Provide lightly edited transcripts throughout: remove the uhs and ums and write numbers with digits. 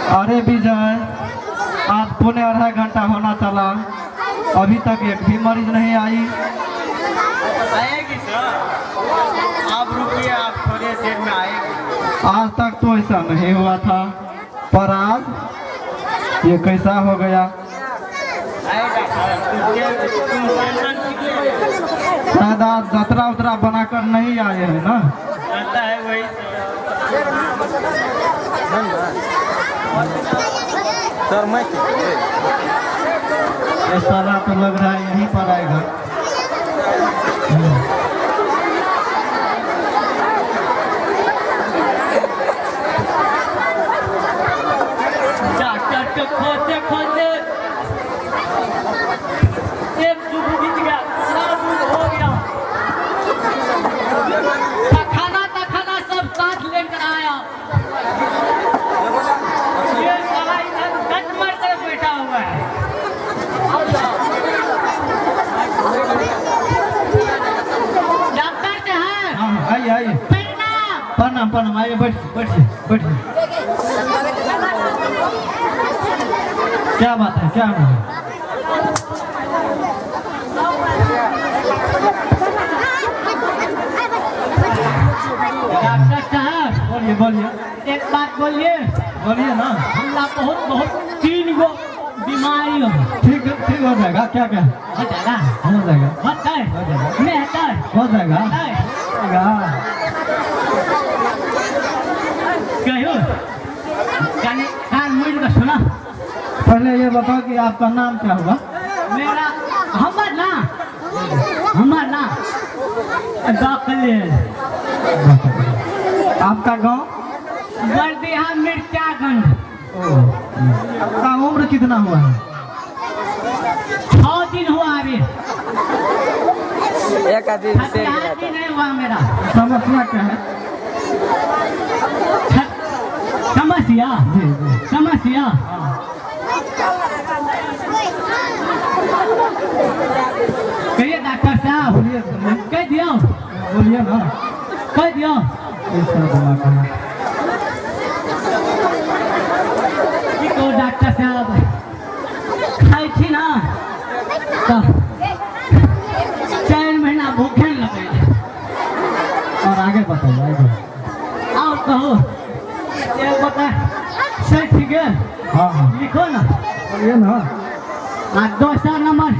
अरे विजय, आज पौने 2.5 घंटा होना चला, अभी तक एक भी मरीज नहीं आई। आएगी सर, आप रुकिए, आप थोड़े देर में आएगी। आज तक तो ऐसा नहीं हुआ था, पर आज ये कैसा हो गया? आएगा सर, तुम टेंशन कीजिए। शायद आज जतरा उतरा बनाकर नहीं आए हैं ना? रहता है वही सर। मैं ये साला तो लग रहा है यहीं पर आएगा। डॉक्टर को खोजते खोजते एक जुग बीत गया, सारा जुग हो गया। खाना सब साथ लेकर आया। ये साला इधर गट मार कर बैठा हुआ है। डॉक्टर से है? हाँ, आइए आइए। प्रणाम प्रणाम, आइए बैठिए बैठिए। क्या बात है, क्या है? डॉक्टर साहब बोलिए बोलिए एक बात बोलिए। बोलिए ना। हमरा बहुत 3 गो बीमारी हो। ठीक हो जाएगा। क्या क्या हो जाएगा? हो जाएगा होता है? हो जाएगा नहीं होता है? हो जाएगा होता है? कहो कान मुड़ का सुना। पहले ये बताओ कि आपका नाम क्या होगा? मेरा हमार ना दखलेल। आपका गांव? बरदिहा मिर्चागंज। आपका उम्र कितना हुआ है? 6 दिन हुआ अभी। एक आदमी से दिन नहीं हुआ मेरा। समस्या क्या है? समस्या जी जी समस्या कहिए डॉक्टर साहब। बोलिए कह दियो बोलिए ना। कह दियो। ऐसा दिमाग है। की को डॉक्टर साहब खाई थी ना तो 4 महीना भूखे लगे। और आगे बताइए आगे। और कहो ये बता सही ठीक है? हाँ हाँ लिखो ना। बोलिए ना। आ दोसर नंबर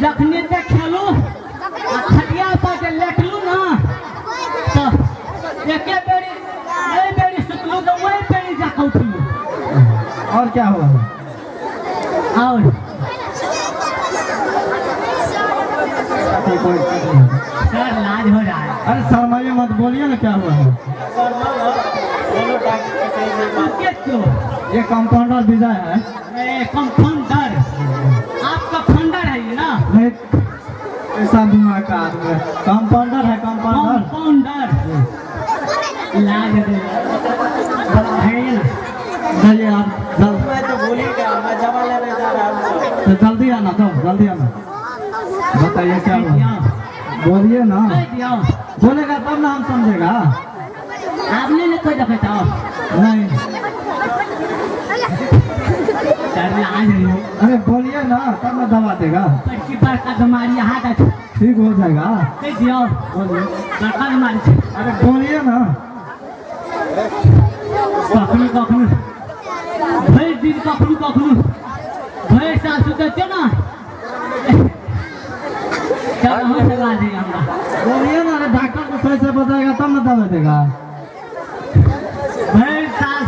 जखनी तक खेलू आ खटिया पर लेटलू ना तो एके बेरी सुतलू तो वही बेरी जाकर उठलू। और क्या हुआ? और कोई सर लाज हो रहा है। अरे शर्माइए मत, बोलिए ना क्या हुआ है? ये कंपाउंडर विजय है। कंपाउंडर आपका फंडर है ये ना? नहीं, ऐसा दिमाग का आदमी है। कंपाउंडर है कंपाउंडर। कंपाउंडर लाज है ना? जाइए आप जल्द। मैं तो भूल ही गया, मैं दवा लेने जा रहा हूँ। तो जल्दी आना, तो जल्दी आना। बताइए क्या हुआ? बोलिए ना। बोलेगा तब ना हम समझेगा। आपने नहीं कोई दफे था? नहीं। अरे बोलिए ना तब ना दवा देगा। की बार का बीमारी यहाँ तक ठीक हो जाएगा। कह दियो। बोलिए। बड़का बीमारी से अरे बोलिए ना। कखनू भर दिन कखनू भर साल सुते ना लगा देगा हमरा। बोलिए ना। अरे डॉक्टर को सही से बताएगा तब ना दवा देगा। भर साल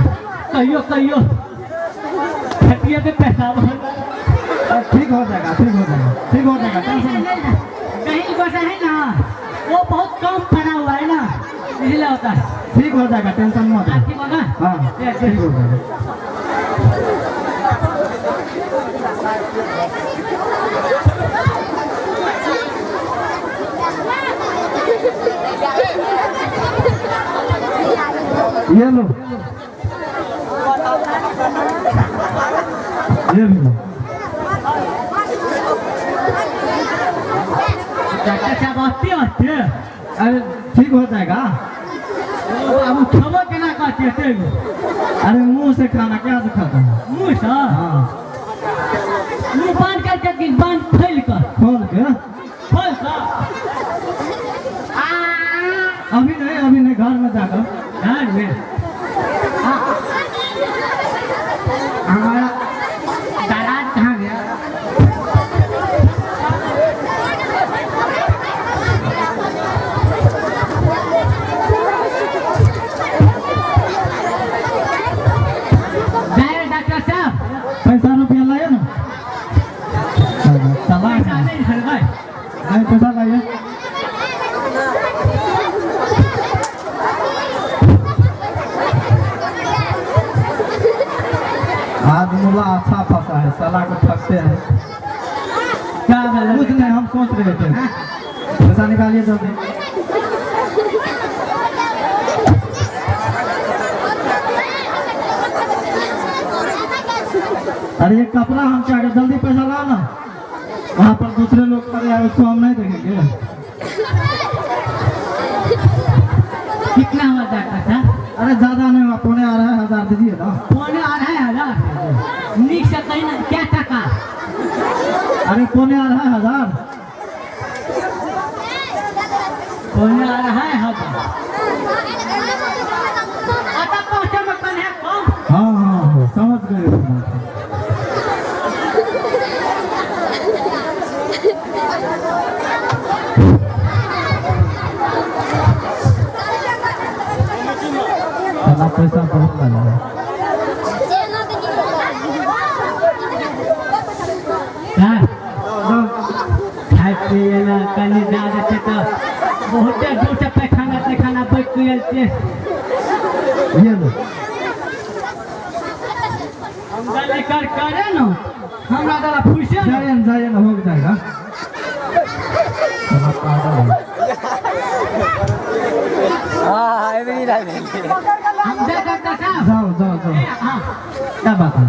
कहियो खटिया पे पैसा ठीक हो जाएगा ठीक हो जाएगा ठीक हो जाएगा। टेंशन कहीं बसा है ना, वो बहुत कम पड़ा हुआ है ना, इसलिए होता है। ठीक हो जाएगा, टेंशन मत। ठीक होगा? हाँ ठीक हो जाएगा। ये लो, ये भी लो। डॉक्टर साहब आते हैं? अरे ठीक हो जाएगा। अब खबर केना कहते थे अरे मुंह से खाना क्या से खाता है? मुँह से हाँ मुँह बांध करके कि बांध फैल कर खोल के फैल कर अभी नहीं घर में जाकर घर में हमारा दाराज कहाँ गया जाए डॉक्टर साहब पैसा रुपया लाए ना सलाह पैसा नहीं सर भाई नहीं पैसा लाइए आज मुला अच्छा फंसा है साला को ठगते हैं क्या बोला कुछ नहीं हम सोच रहे थे पैसा निकालिए जल्दी अरे ये कपड़ा हम क्या जल्दी पैसा ला ना वहाँ पर दूसरे लोग खड़े हैं उसको हम नहीं देखेंगे कितना हुआ डॉक्टर साहब अरे ज्यादा नहीं हुआ 15,500 दीजिए ना 15,500 नीक से कहीं ना क्या टका अरे 15,500 15,500 आता पहुँचे में कौन है कौन हाँ समझ गए साला पैसा बहुत लगा है खाए पिए ना कहीं जा रहे तो बहुत दूर से पैखाना बैठ के ये लो हम लेकर करे ना हमरा दादा फुसे जाइए ना हो जाएगा साला पागल है हम जा डॉक्टर साहब जाओ हाँ क्या बात है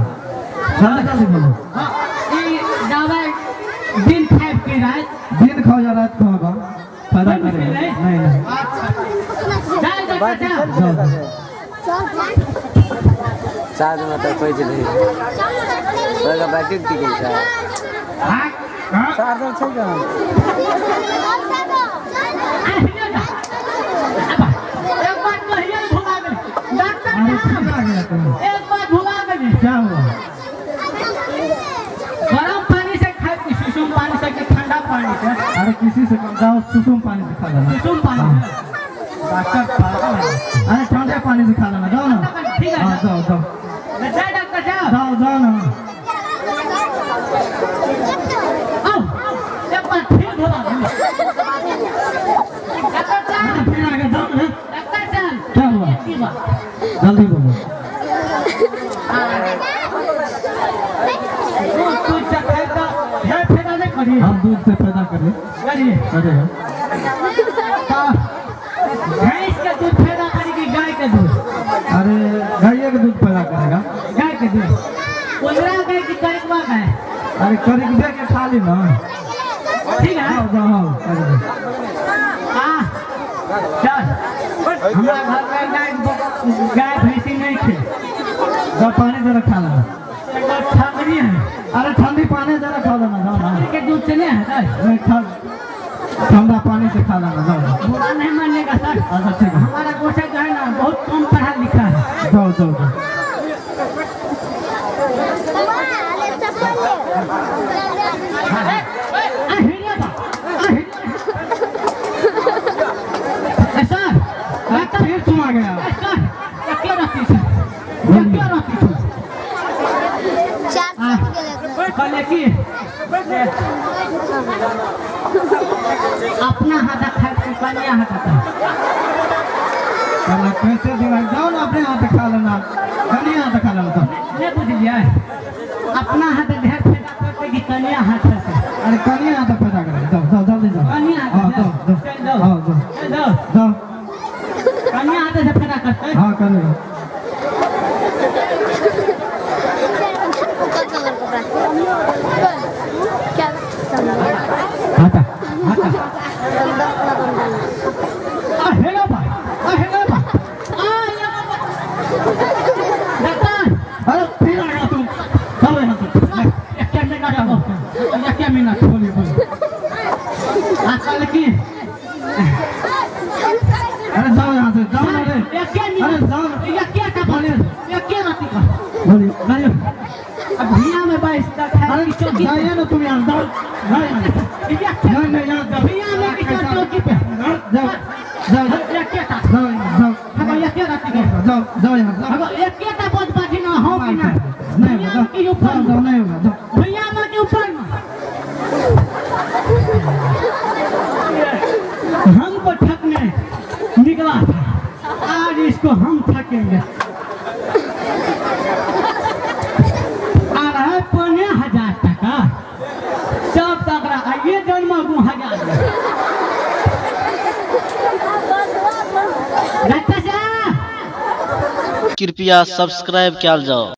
जल्दी बोलो हाँ ये दवाई दिन खाए के रात दिन खाओ या रात खाओ बा फायदा करेगा नहीं जाए डॉक्टर साहब जाओ साथ में तो कोई नहीं लगा बैठक की गई साहब हाँ साथ में चल जाओ एक बात कहिए भुला गए डॉक्टर अरे साहब आ गया तुम एक बात भुला गए क्या हुआ गरम पानी से खाए कि सुसुम पानी से कि ठंडा पानी से अरे किसी से कम जाओ सुसुम पानी से खा लेना सुसुम पानी से डॉक्टर पागल है अरे ठंडे पानी से खा लेना जाओ ना ठीक है हाँ जाओ जाए डॉक्टर साहब जाओ ना आओ एक बार फिर भुला गए डॉक्टर साहब फिर आगे जाओ ना डॉक्टर साहब क्या हुआ की बात जल्दी बोलो दूध से खाए तो ढेर फायदा नहीं करिए हम दूध से पैदा करिए करिए करेगा भैंस के दूध पैदा करेगी गाय के दूध अरे गाय के दूध पैदा करेगा गाय के दूध 15 गाय की करेगा गाय अरे करीबे के खा ली ना ठीक है जाओ हाँ चल हमारा घर में गाय भैंसी नहीं थे जाओ पानी जरा खा लेना ठगनी है अरे ठंडी पानी जरा खा लेना जाओ ना के दूध से नहीं है नहीं ठंडा पानी से खा लेना जाओ बुरा नहीं मानेगा सर अच्छा ठीक है हमारा गोशा जो है ना बहुत कम पढ़ा लिखा है जाओ फिर तुम आ गया अपना हाथ खाए कन्या हाथ चलो कैसे दिमाग जाओ ना अपने हाथ खा लेना कहीं हाथ खा लेना तो नहीं बुझलिए अपना हाथ ढेर पैदा करते कि कन्या हाथ से अरे कहीं हाथ पैदा करें जाओ जल्दी जाओ कन्या हाँ हाथ जाओ जाओ कन्या हाथ से पैदा करते हाँ करेगा हाथा हेलो भाई अरे जाओ यहाँ से, जाओ ना रे। ये क्या नहीं अरे जाओ ना। ये क्या का बोलिए। ये क्या राती का बोलिए, बोलिए। अब भैया में 22 तक है अरे की चौकी जाइए ना तुम यहाँ, जाओ। जाओ यहाँ। ये क्या नहीं, नहीं, यहाँ जाओ। भैया में की चौकी पे जाओ, जाओ, जाओ, ये क्या का जाओ, जाओ, अब ये क्या राती का जाओ, जाओ यहाँ, जाओ। अब ये क्या का बहुत बाजी ना हो कि ना नहीं भैया होगा, के ऊपर जाओ, जाओ, नहीं होगा, जाओ। भैया में के ऊपर ना हमको ठगने निकला था, आज इसको हम ठगेंगे। आ रहा है 15,000 टका, सब तक रहा ये जन्म 2,000 कृपया सब्सक्राइब किया जाओ।